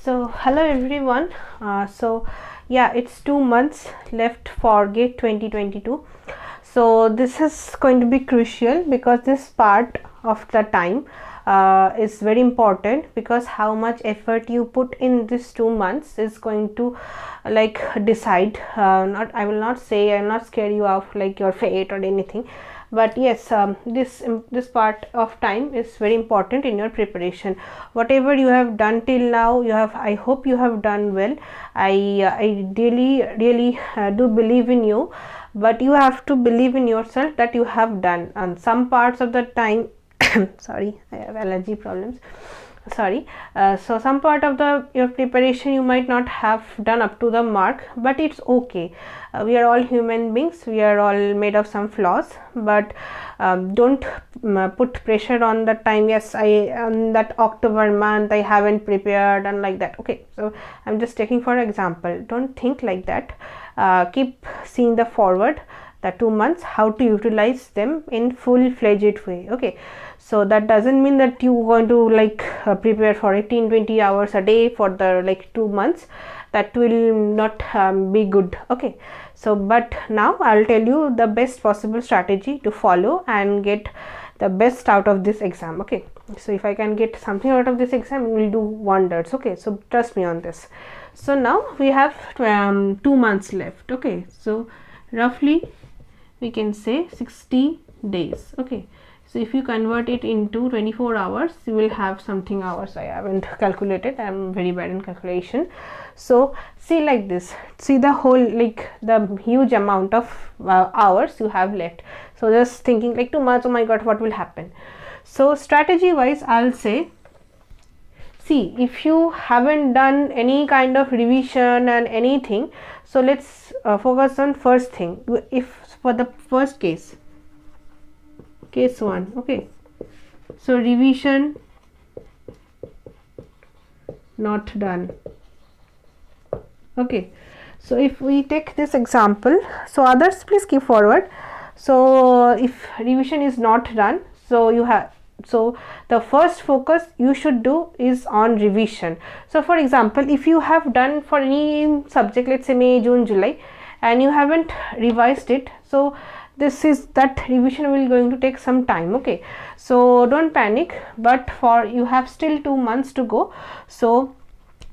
So hello everyone. Yeah, it's 2 months left for GATE 2022. So this is going to be crucial because this part of the time is very important, because how much effort you put in this 2 months is going to decide. Not I will not say, I will not scare you off like your fate or anything, but yes, this part of time is very important in your preparation. Whatever you have done till now, I hope you have done well. I really do believe in you, but you have to believe in yourself that you have done. And some parts of the time sorry, I have allergy problems. So some part of your preparation you might not have done up to the mark, but it's okay. We are all human beings, we are all made of some flaws, but don't put pressure on the time. Yes, on that October month I haven't prepared and like that. Okay, so I'm just taking for example. Don't think like that. Keep seeing the forward, the 2 months, how to utilize them in full-fledged way. Okay, so that doesn't mean that you're going to prepare for 18-20 hours a day for the 2 months. That will not be good. Okay, so but now I'll tell you the best possible strategy to follow and get the best out of this exam. Okay, so if I can get something out of this exam, it will do wonders. Okay, so trust me on this. So now we have 2 months left. Okay, so roughly we can say 60 days. Okay, so if you convert it into 24 hours, you will have something hours. I haven't calculated, I am very bad in calculation. So see like this, see the whole the huge amount of hours you have left. So just thinking 2 months, oh my god, what will happen? So strategy wise, I'll say, see, if you haven't done any kind of revision and anything, so let's focus on first thing. If for the first case 1, okay, so revision not done. Okay, so if we take this example, so others please keep forward. So if revision is not done, so the first focus you should do is on revision. So for example, if you have done for any subject, let's say May, June, July, and you haven't revised it, so that revision will going to take some time. Okay, so don't panic, but you have still 2 months to go. So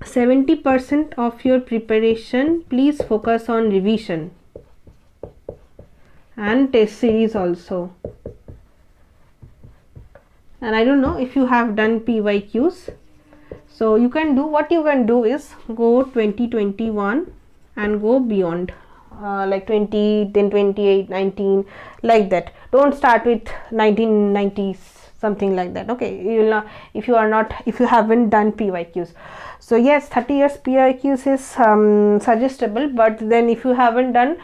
70% of your preparation, please focus on revision and test series also. And I don't know if you have done PYQs, so you can do, what you can do is go 2021 and go beyond, 20, then 28, 19, like that. Don't start with 1990s, something like that. Okay, you will not, if you haven't done PYQs. So yes, 30 years PYQs is suggestible, but then if you haven't done,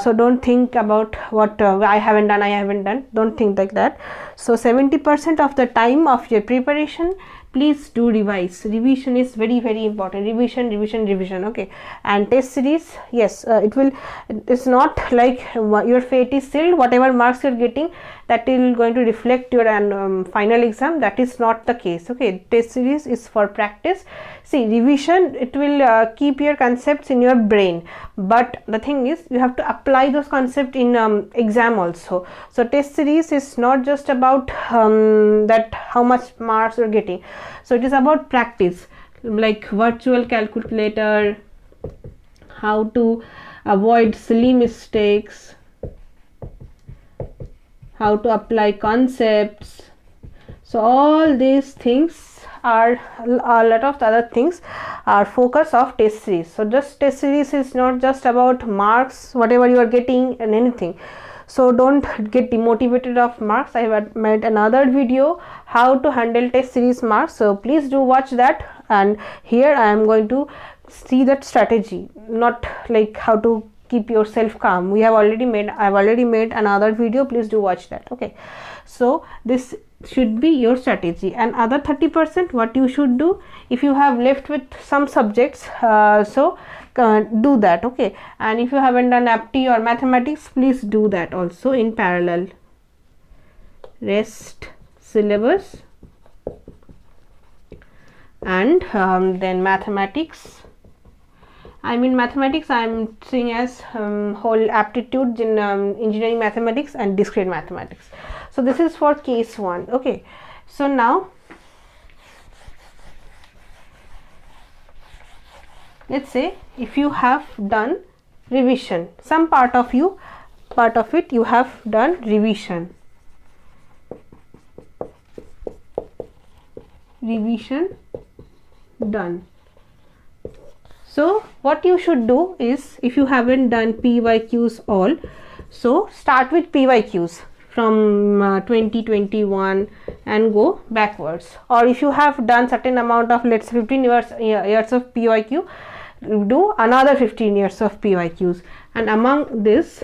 so don't think about what I haven't done, don't think like that. So 70% of the time of your preparation, please do revise. Revision is very important. Revision. Okay, and test series, yes, it's not like your fate is sealed. Whatever marks you're getting, that will going to reflect your final exam. That is not the case. Okay, test series is for practice. See, revision, it will keep your concepts in your brain, but the thing is you have to apply those concepts in exam also. So test series is not just about that how much marks you're getting. So it is about practice, like virtual calculator, how to avoid silly mistakes, how to apply concepts. So all these things are, a lot of other things are focus of test series. So just test series is not just about marks, whatever you are getting and anything. So don't get demotivated of marks. I have made another video how to handle test series marks, so please do watch that. And here I am going to see that strategy, not like how to keep yourself calm. I've already made another video, please do watch that. Okay, so this should be your strategy. And other 30%, what you should do, if you have left with some subjects, do that. Okay, and if you haven't done apti or mathematics, please do that also in parallel. Rest syllabus and then mathematics. I mean mathematics I am seeing as whole aptitude in engineering mathematics and discrete mathematics. So this is for case 1. Okay, so now let's say if you have done revision, some part of it you have done revision done. So what you should do is, if you haven't done PYQs all, so start with PYQs from 2021 and go backwards. Or if you have done certain amount of, let's say 15 years of PYQ, do another 15 years of PYQs, and among this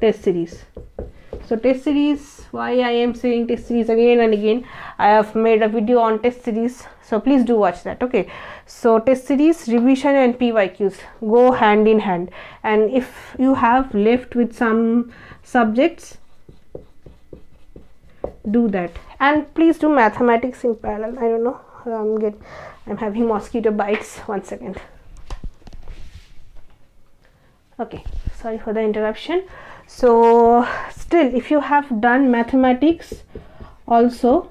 test series. So test series, why I am saying test series again and again, I have made a video on test series, so please do watch that. Okay, so test series, revision and PYQs go hand in hand, and if you have left with some subjects, do that. And please do mathematics in parallel. I don't know, I'm having mosquito bites. 1 second. Okay, sorry for the interruption. So still, if you have done mathematics also,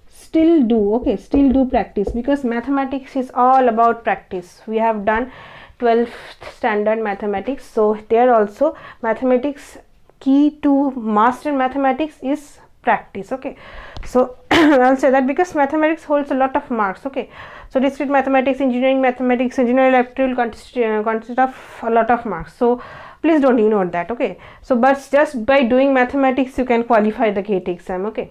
still do, okay, still do practice, because mathematics is all about practice. We have done 12th standard mathematics, so there also mathematics, key to master mathematics is practice. Okay, so I'll say that because mathematics holds a lot of marks. Okay, so discrete mathematics, engineering mathematics, engineering aptitude consist of a lot of marks, so please don't ignore that. Okay, so but just by doing mathematics you can qualify the GATE exam. Okay,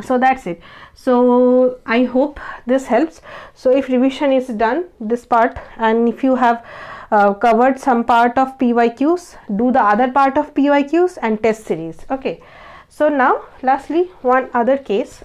so that's it. So I hope this helps. So if revision is done, this part, and if you have covered some part of PYQs, do the other part of PYQs and test series. Okay, so now lastly, one other case.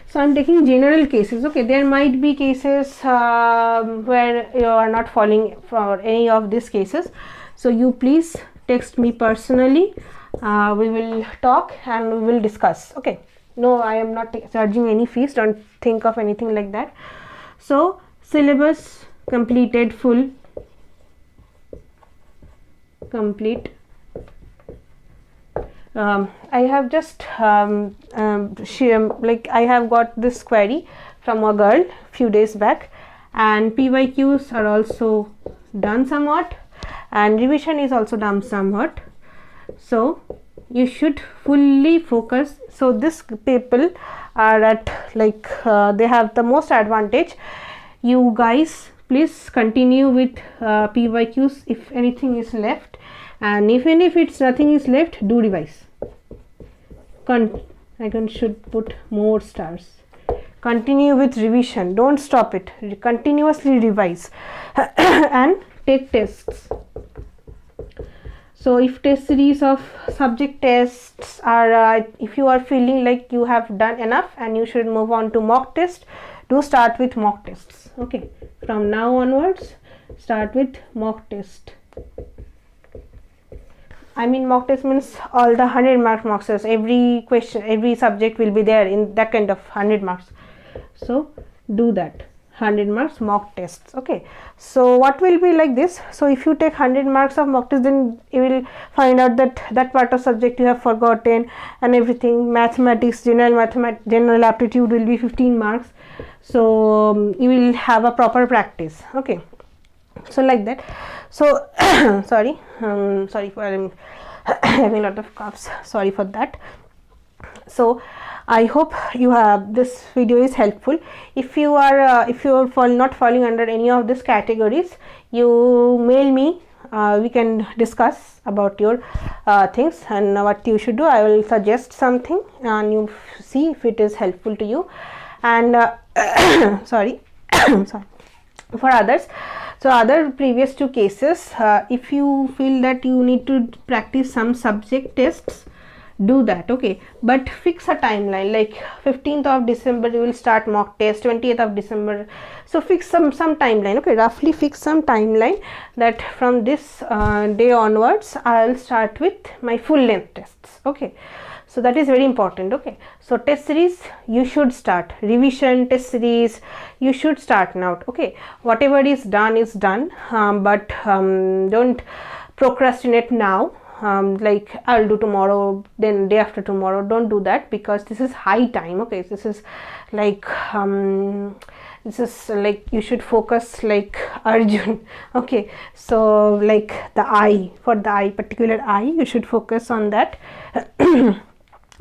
So I am taking general cases. Okay, there might be cases where you are not falling for any of these cases, so you please text me personally. We will talk and we will discuss. Okay, no, I am not charging any fees, don't think of anything like that. So syllabus completed, full, complete. I have just like I have got this query from a girl few days back, and PYQs are also done somewhat, and revision is also done somewhat. So you should fully focus. So this people are at like they have the most advantage. You guys please continue with PYQs if anything is left, and even if it's nothing is left, do revise. I should put more stars. Continue with revision, don't stop it, continuously revise and take tests. So if test series of subject tests are if you are feeling like you have done enough and you should move on to mock test, do start with mock tests. Okay, from now onwards start with mock test. I mean mock test means all the 100 mark mock tests, every question, every subject will be there in that kind of 100 marks. So do that, 100 marks mock tests. Okay, so what will be like this? So if you take 100 marks of mock test, then you will find out that that part of subject you have forgotten and everything. Mathematics, general aptitude will be 15 marks. So you will have a proper practice. Okay, so like that. So sorry for having a lot of coughs, sorry for that. So I hope you have this video is helpful. If you are not falling under any of these categories, you mail me, we can discuss about your things and what you should do. I will suggest something and you see if it is helpful to you. And sorry for others, so other previous 2 cases, if you feel that you need to practice some subject tests, do that. Okay, but fix a timeline, like 15th of December you will start mock test, 20th of December. So fix some timeline. Okay, roughly fix some timeline that from this day onwards I will start with my full length tests. Okay, So that is very important. Okay, so test series you should start, revision test series you should start now. Okay, whatever is done, but don't procrastinate now. Like I'll do tomorrow, then day after tomorrow. Don't do that, because this is high time. Okay, this is like you should focus like Arjun. Okay, so like the eye, for the eye, particular eye, you should focus on that.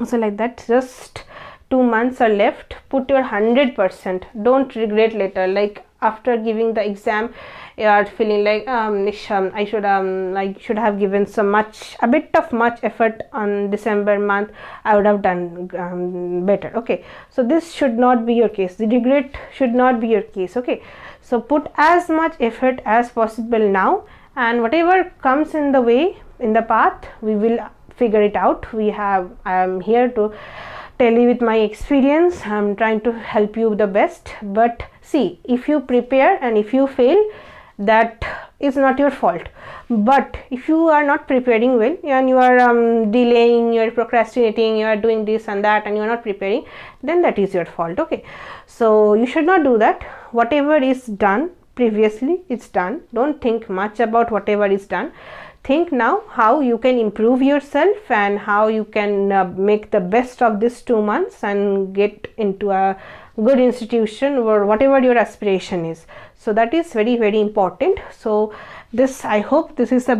So like that, just 2 months are left. Put your 100%. Don't regret later. Like after giving the exam, you are feeling like I should have given a bit of much effort on December month. I would have done better. Okay, so this should not be your case. The regret should not be your case. Okay, so put as much effort as possible now, and whatever comes in the way, in the path, we will figure it out. I am here to tell you with my experience. I'm trying to help you the best. But see, if you prepare and if you fail, that is not your fault. But if you are not preparing well and you are delaying, you are procrastinating, you are doing this and that, and you are not preparing, then that is your fault. Okay, so you should not do that. Whatever is done previously, it's done. Don't think much about whatever is done. Think now how you can improve yourself and how you can make the best of these 2 months and get into a good institution or whatever your aspiration is. So that is very, very important. So this, I hope this is the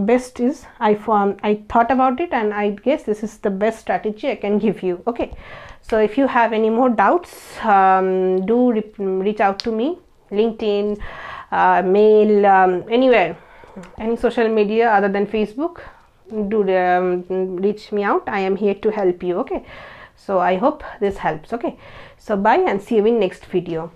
best is I thought about it, and I guess this is the best strategy I can give you. Okay, so if you have any more doubts, do reach out to me, LinkedIn, mail, anywhere, any social media other than Facebook. Do reach me out. I am here to help you. Okay, so I hope this helps. Okay, so bye and see you in next video.